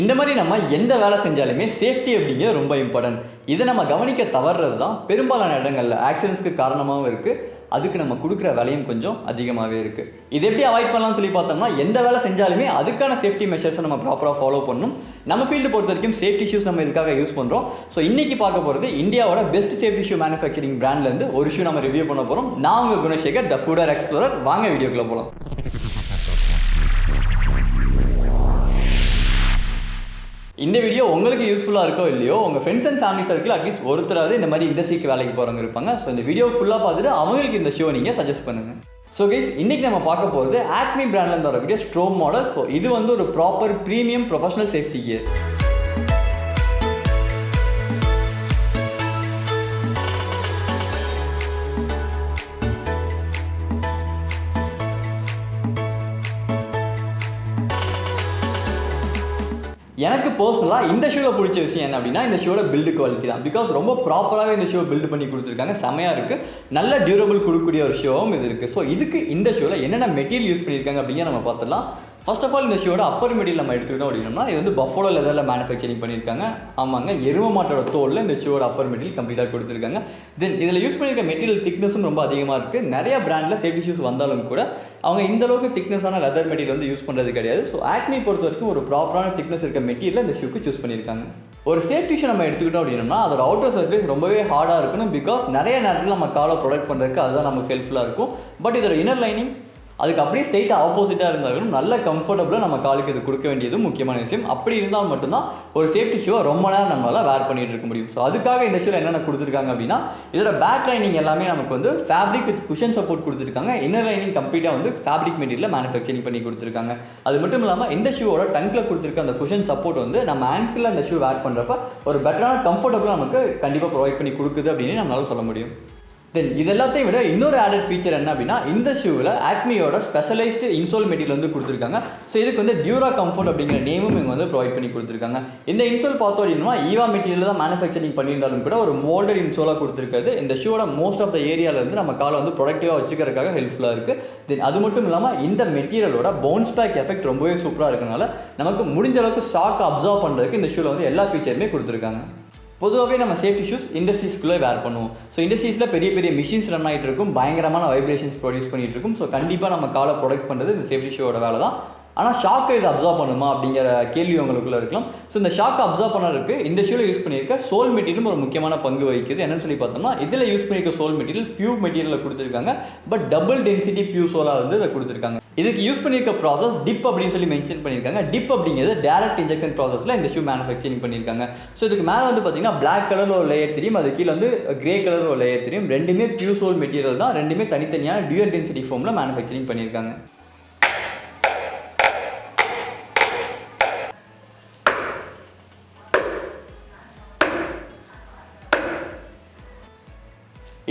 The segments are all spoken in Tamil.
இந்த மாதிரி நம்ம எந்த வேலை செஞ்சாலுமே சேஃப்டி அப்படிங்கிறது ரொம்ப இம்பார்ட்டன்ட். இதை நம்ம கவனிக்க தவறுறது தான் பெரும்பாலான இடங்களில் ஆக்சிடென்ட்ஸ்க்கு காரணமாகவும் இருக்குது. அதுக்கு நம்ம கொடுக்குற வேலையும் கொஞ்சம் அதிகமாகவே இருக்குது. இது எப்படி அவாய்ட் பண்ணலாம்னு சொல்லி பார்த்தோம்னா, எந்த வேலை செஞ்சாலுமே அதுக்கான சேஃப்டி மெஷர்ஸை நம்ம ப்ராப்பராக ஃபாலோ பண்ணணும். நம்ம ஃபீல்டு பொறுத்த வரைக்கும் சேஃப்டி ஷூஸ் நம்ம இதுக்காக யூஸ் பண்ணுறோம். ஸோ இன்றைக்கி பார்க்க போகிறது இந்தியாவோட பெஸ்ட் சேஃப்டி ஷூ மேனுஃபேக்சரிங் பிராண்ட்லேருந்து ஒரு ஷூ நம்ம ரிவ்யூ பண்ண போகிறோம். நான் உங்கள் குணசேகர், த ஃபுட்வேர் எக்ஸ்ப்ளோரர். வாங்க வீடியோக்குள்ளே போகலாம். இந்த வீடியோ உங்களுக்கு யூஸ்ஃபுல்லாக இருக்கோ இல்லையோ, உங்கள் friends and family circle at least ஒருத்தராவது இந்த மாதிரி இண்டஸ்ட்ரிக்கு வேலைக்கு போகிறவங்க இருப்பாங்க. ஸோ இந்த வீடியோ ஃபுல்லாக பார்த்துட்டு அவங்களுக்கு இந்த ஷோ நீங்கள் சஜஸ்ட் பண்ணுங்கள். ஸோ கைஸ், இன்றைக்கி நம்ம பார்க்க போகிறது ACME பிராண்ட்லேருந்து வரக்கூடிய ஸ்ட்ரோம் மாடல். ஸோ இது வந்து ஒரு proper premium professional safety gear. எனக்கு பர்சனலாக இந்த ஷூவில் பிடிச்ச விஷயம் என்ன அப்படின்னா, இந்த ஷூவோட பில்டு குவாலிட்டி தான். பிகாஸ் ரொம்ப ப்ராப்பராகவே இந்த ஷூ பில்டு பண்ணி கொடுத்துருக்காங்க. செமையாக இருக்குது. நல்ல டியூரபிள் கொடுக்கக்கூடிய ஒரு ஷூவும் இது இருக்குது. ஸோ இதுக்கு இந்த ஷூவில் என்னென்ன மெட்டீரியல் யூஸ் பண்ணியிருக்காங்க அப்படிங்கிற நம்ம பார்த்துடலாம். ஃபர்ஸ்ட் ஆஃப் ஆல், இந்த ஷூவோட அப்பர் மெட்டீரியல் நம்ம எடுத்துக்கிட்டோம் அப்படின்னா, இது வந்து பஃபலோ லெதரில் மேனுஃபேக்சரிங் பண்ணியிருக்காங்க. ஆமாங்க, எரும மாட்டோட தோலில் இந்த ஷூவோட அப்பர் மெட்டீரியல் கம்ப்ளீட்டாக கொடுத்துருக்காங்க. தென் இதில் யூஸ் பண்ணியிருக்க மெட்டீரியல் திக்னஸும் ரொம்ப அதிகமாக இருக்குது. நிறைய பிராண்டில் சேஃப்டி ஷூஸ் வந்தாலும் கூட அவங்க இந்த அளவுக்கு திக்னஸான லெதர் மெட்டீரியல் வந்து யூஸ் பண்ணுறது கிடையாது. ஸோ ACME பொறுத்த வரைக்கும் ஒரு ப்ராப்பரான திக்னஸ் இருக்க மெட்டீரியல் இந்த ஷூக்கு சூஸ் பண்ணியிருக்காங்க. ஒரு சேஃப்டி ஷூ நம்ம எடுத்துக்கிட்டோம் அப்படின்னா, அதோட அவுட்டர் சர்ஃபேஸ் ரொம்பவே ஹார்டாக இருக்கணும். பிகாஸ் நிறைய நேரத்தில் நம்ம காலை ப்ரொடெக்ட் பண்ணுறதுக்கு அதுதான் நமக்கு ஹெல்ப்ஃபுல்லாக இருக்கும். பட் இதோட இன்னர் லைனிங் அதுக்கு அப்படியே ஸ்ட்ரெயிட்டாக ஆப்போசிட்டாக இருந்தாலும் நல்ல கம்ஃபர்டபுளாக நம்ம காலுக்கு இது கொடுக்க வேண்டியது முக்கியமான விஷயம். அப்படி இருந்தால் மட்டும்தான் ஒரு சேஃப்டி ஷூவை ரொம்ப நேரம் நம்மளால் வேர் பண்ணிட்டு இருக்க முடியும். ஸோ அதுக்காக இந்த ஷூவில் என்னென்ன கொடுத்துருக்காங்க அப்படின்னா, இதோட பேக் லைனிங் எல்லாமே நமக்கு வந்து ஃபேப்ரிக் வித் குஷன் சப்போர்ட் கொடுத்துருக்காங்க. இன்னர் லைனிங் கம்ப்ளீட்டாக வந்து ஃபேப்ரிக் மெட்டீரியலில் மேனுஃபேக்சரிங் பண்ணி கொடுத்துருக்காங்க. அது மட்டும் இல்லாமல் இந்த ஷூவோட டங்கில் கொடுத்துருக்க அந்த குஷன் சப்போர்ட் வந்து நம்ம ஆங்கிளில் அந்த ஷூ வேர் பண்ணுறப்ப ஒரு பெட்டரான கம்ஃபர்டபுளாக நமக்கு கண்டிப்பாக ப்ரொவைட் பண்ணி கொடுக்குது அப்படின்னு நம்மளால சொல்ல முடியும். தென் இது எல்லாத்தையும் விட இன்னொரு ஆடட் ஃபீச்சர் என்ன அப்படின்னா, இந்த ஷூவில் ACMEயோட ஸ்பெஷலைஸ்டு இன்சோல் மெட்டீரியல் வந்து கொடுத்துருக்காங்க. ஸோ இதுக்கு வந்து டியூரா கம்ஃபர்ட் அப்படிங்கிற நேமும் இவங்க வந்து ப்ரொவைட் பண்ணி கொடுத்துருக்காங்க. இந்த இன்சோல் பார்த்தோம் அப்படின்னா ஈவா மெட்டீரியல் தான் மேனுஃபேக்சரிங் பண்ணியிருந்தாலும் கூட ஒரு மோல்டட் இன்சோலாக கொடுத்துருக்காது. இந்த ஷூவோட மோஸ்ட் ஆஃப் த ஏரியாவிலேருந்து நம்ம காலை வந்து ப்ரொடக்டிவாக வச்சுக்கிறதுக்காக ஹெல்ப்ஃபுல்லாக இருக்குது. தென் அது மட்டும் இல்லாமல் இந்த மெட்டீரியலோட பவுன்ஸ் பேக் எஃபெக்ட் ரொம்பவே சூப்பராக இருக்கனால நமக்கு முடிஞ்ச அளவுக்கு ஷாக் அப்சர்வ் பண்ணுறதுக்கு இந்த ஷூவில் வந்து எல்லா ஃபீச்சருமே கொடுத்துருக்காங்க. பொதுவாகவே நம்ம சேஃப்டி ஷூஸ் இண்டஸ்ட்ரீஸ்க்குள்ளே வேர் பண்ணுவோம். ஸோ இண்டஸ்ட்ரீஸில் பெரிய பெரிய மிஷின்ஸ் ரன் ஆகிட்டு இருக்கும், பயங்கரமான வைப்ரேஷன்ஸ் ப்ரொடியூஸ் பண்ணிகிட்டு இருக்கும். ஸோ கண்டிப்பாக நம்ம காலை ப்ரொடெக்ட் பண்ணுறது இந்த சேஃப்டி ஷூவோட வேலை தான். ஆனால் ஷாக்கை இது அப்சர்வ் பண்ணுமா அப்படிங்கிற கேள்வி உங்களுக்குள்ளே இருக்கலாம். ஸோ இந்த ஷாக்கை அப்சர்வ் பண்ணுறதுக்கு இந்த ஷூவில் யூஸ் பண்ணியிருக்க சோல் மெட்டீரியல் ஒரு முக்கியமான பங்கு வகிக்குது. என்னன்னு சொல்லி பார்த்தோம்னா, இதில் யூஸ் பண்ணியிருக்க சோல் மெட்டீரியல் பியூ மெட்டீரியலில் கொடுத்துருக்காங்க. பட் டபுள் டென்சிட்டி பியூ சோலாக வந்து இதை கொடுத்துருக்காங்க. இதுக்கு யூஸ் பண்ணியிருக்க ப்ராசஸ் டிப் அப்படின்னு சொல்லி மென்ஷன் பண்ணியிருக்காங்க. டிப் அப்படிங்கிறது டேரக்ட் இன்ஜெக்ஷன் ப்ராசஸில் இந்த ஷூ மேனுஃபேக்சரிங் பண்ணியிருக்காங்க. ஸோ இதுக்கு மேலே வந்து பார்த்தீங்கன்னா பிளாக் கலரில் ஒரு லேயர் தெரியும், அது கீழே வந்து கிரே கலர் ஒரு லேயர் தெரியும். ரெண்டுமே பியூ சோல் மெட்டீரியல் தான். ரெண்டுமே தனித்தனியான டியூயல் டென்சிட்டி ஃபார்மில் மேனுஃபேக்சரிங் பண்ணியிருக்காங்க.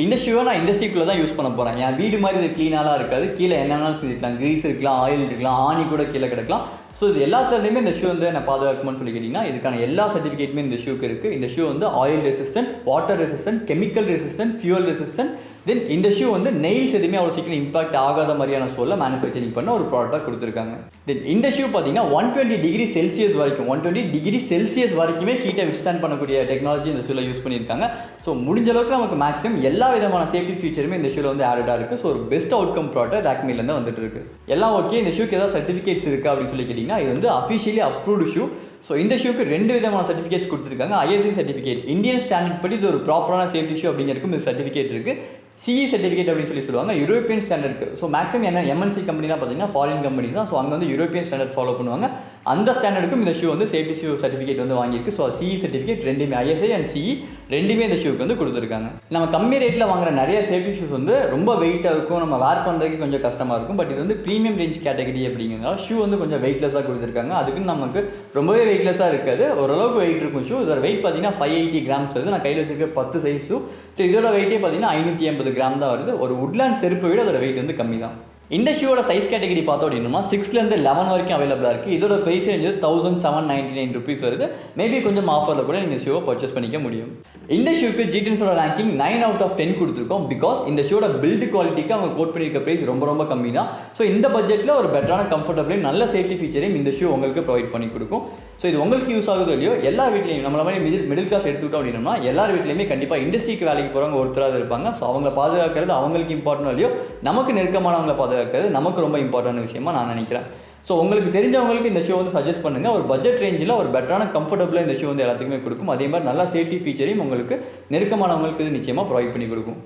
இந்த ஷூவை நான் இண்டஸ்ட்ரிக்குள்ளே தான் யூஸ் பண்ண போகிறேன். என் வீடு மாதிரி இது க்ளீனாலாம் இருக்காது. கீழே என்னென்னாலும் செஞ்சுக்கலாம், கிரீஸ் இருக்கலாம், ஆயில் இருக்கலாம், ஆணி கூட கீழே கிடக்கலாம். ஸோ இது எல்லாத்துலேயுமே இந்த ஷூ வந்து என்ன பாதுகாக்குமான்னு சொல்லி கேட்டிங்கன்னா, இதுக்கான எல்லா சர்டிஃபிகேட்டுமே இந்த ஷூக்கு இருக்குது. இந்த ஷூ வந்து oil resistant, water resistant, chemical resistant, fuel resistant. Then இந்த ஷூ வந்து நெயில்ஸ் எதுவுமே அவ்வளோ சீக்கிரம் இம்பாக்ட் ஆகாத மாதிரியான சோலில் மேனுஃபேக்சரிங் பண்ண ஒரு ப்ராடக்டாக கொடுத்துருக்காங்க. தென் இந்த ஷூ பார்த்தீங்கன்னா 120 டிகிரி செல்சியஸ் வரைக்கும் 120 டிகிரி செல்சியஸ் வரைக்குமே ஹீட்டை வித்ஸ்டாண்ட் பண்ணக்கூடிய டெக்னாலஜி இந்த ஷூவில் யூஸ் பண்ணியிருக்காங்க. ஸோ முடிஞ்ச அளவுக்கு நமக்கு மேக்ஸிமம் எல்லா விதமான சேஃப்டி ஃபீச்சருமே இந்த ஷூவில் வந்து ஆடடாக இருக்குது. ஸோ ஒரு பெஸ்ட் அவுட்கம் ப்ராடக்ட் ACMEலேருந்து வந்துட்டு இருக்கு. எல்லாம் ஓகே. இந்த ஷூக்கு ஏதாவது சர்டிஃபிகேட்ஸ் இருக்குது அப்படின்னு சொல்லி கேட்டிங்கன்னா, இது வந்து அஃபிஷியலி அப்ரூவ்டு ஷூ. ஸோ இந்த ஷூக்கு 2 விதமான சர்டிஃபிகேட்ஸ் கொடுத்துருக்காங்க. ISI சர்டிஃபிகேட், இந்தியன் ஸ்டாண்டர்ட் படி இது ஒரு ப்ராப்பரான சேஃப்டி ஷூ அப்படிங்கிறதுக்கும் இந்த சர்டிஃபிகேட் இருக்குது. CE சர்டிஃபிகேட் அப்படின்னு சொல்லி சொல்லுவாங்க, யூரோப்பியன் ஸ்டாண்டர்டுக்கு. ஸோ மேக்ஸிமம் என்ன MNC கம்பெனிலாம் பார்த்தீங்கன்னா ஃபாரின் கம்பெனிஸ் தான். ஸோ அங்கே வந்து யூரோப்பியன் ஸ்டாண்டர்ட் ஃபாலோ பண்ணுவாங்க. அந்த ஸ்டாண்டர்டுக்கும் இந்த ஷூ வந்து சேஃப்டி ஷூ சர்டிஃபிகேட் வந்து வாங்கியிருக்கு. ஸோ CE சர்டிஃபிகேட் ரெண்டுமே, ISI அண்ட் CE ரெண்டுமே இந்த ஷூக்கு வந்து கொடுத்துருக்காங்க. நம்ம கம்மி ரேட்டில் வாங்குற நிறைய சேஃப்டி ஷூஸ் வந்து ரொம்ப வெயிட்டாக இருக்கும், நம்ம வேர் பண்ணுறதுக்கு கொஞ்சம் கஷ்டமாக இருக்கும். பட் இது வந்து ப்ரீமியம் ரேஞ்ச் கேட்டகரி அப்படிங்கிறதுனால ஷூ வந்து கொஞ்சம் வெயிட்லெஸ்ஸாக கொடுத்துருக்காங்க. அதுக்குன்னு நமக்கு ரொம்பவே வெயிட்லெஸ்ஸாக இருக்காது, ஓரளவுக்கு வெயிட் இருக்கும் ஷூ. இதோட வெயிட் பார்த்தீங்கன்னா 580 கிராம்ஸ் வருது. நான் கையில் வச்சிருக்க 10 சைஸ் ஷூ. ஸோ இதோட வெயிட்டே பார்த்தீங்கன்னா 580 கிராம் தான் வருது. ஒரு உட்லேண்ட் செருப்பை விட அதோட வெயிட் வந்து கம்மி தான். இந்த ஷூவோட சைஸ் கேட்டகரி பார்த்தோம் அப்படின்னா 6லேருந்து 11 வரைக்கும் அவைலபிளாக இருக்குது. இதோட ப்ரைஸ் ரேஞ்ச் 1799 ருபீஸ் வருது. மேபி கொஞ்சம் ஆஃபரில் கூட நீங்கள் ஷூவை பர்ச்சேஸ் பண்ணிக்க முடியும். இந்த ஷூக்கு Gtrendzoட ரேங்கிங் 9 out of 10 கொடுத்துருக்கோம். பிகாஸ் இந்த ஷூவோட பில்டு குவாலிட்டிக்கு அவங்க கோட் பண்ணியிருக்க ப்ரைஸ் ரொம்ப கம்மி தான். ஸோ இந்த பட்ஜெட்டில் ஒரு பெட்டரான கம்ஃபர்டபுளையும் நல்ல சேஃப்டி ஃபீச்சரையும் இந்த ஷூ உங்களுக்கு ப்ரொவைட் பண்ணி கொடுக்கும். ஸோ இது உங்களுக்கு யூஸ் ஆகுதோ இல்லையோ எல்லா வீட்லையும் நம்மள மாதிரி மிடில் கிளாஸ் எடுத்துக்கிட்டோம் அப்படின்னா எல்லார் வீட்லையுமே கண்டிப்பாக இண்டஸ்ட்ரிக்கு வேலைக்கு போகிறவங்க ஒருத்தராக இருப்பாங்க. ஸோ அவங்கள பாதுகாக்கிறது அவங்களுக்கு இம்பார்ட்டன்ட் இல்லையோ நமக்கு நெருக்கமானவங்களை பாதுகாக்கிறது நமக்கு ரொம்ப இம்பார்ட்டன்ட் விஷயமா நான் நினைக்கிறேன். ஸோ உங்களுக்கு தெரிஞ்சவங்களுக்கு இந்த ஷூ வந்து சஜஸ்ட் பண்ணுங்கள். ஒரு பட்ஜெட் ரேஞ்சில் ஒரு பெட்டரான கம்ஃபர்டபுளாக இந்த ஷூ வந்து எல்லாத்துக்குமே கொடுக்கும். அதே மாதிரி நல்லா சேஃப்டி ஃபீச்சரையும் உங்களுக்கு நெருக்கமானவங்களுக்கு இது நிச்சயமாக ப்ரொவைட் பண்ணி கொடுக்கும்.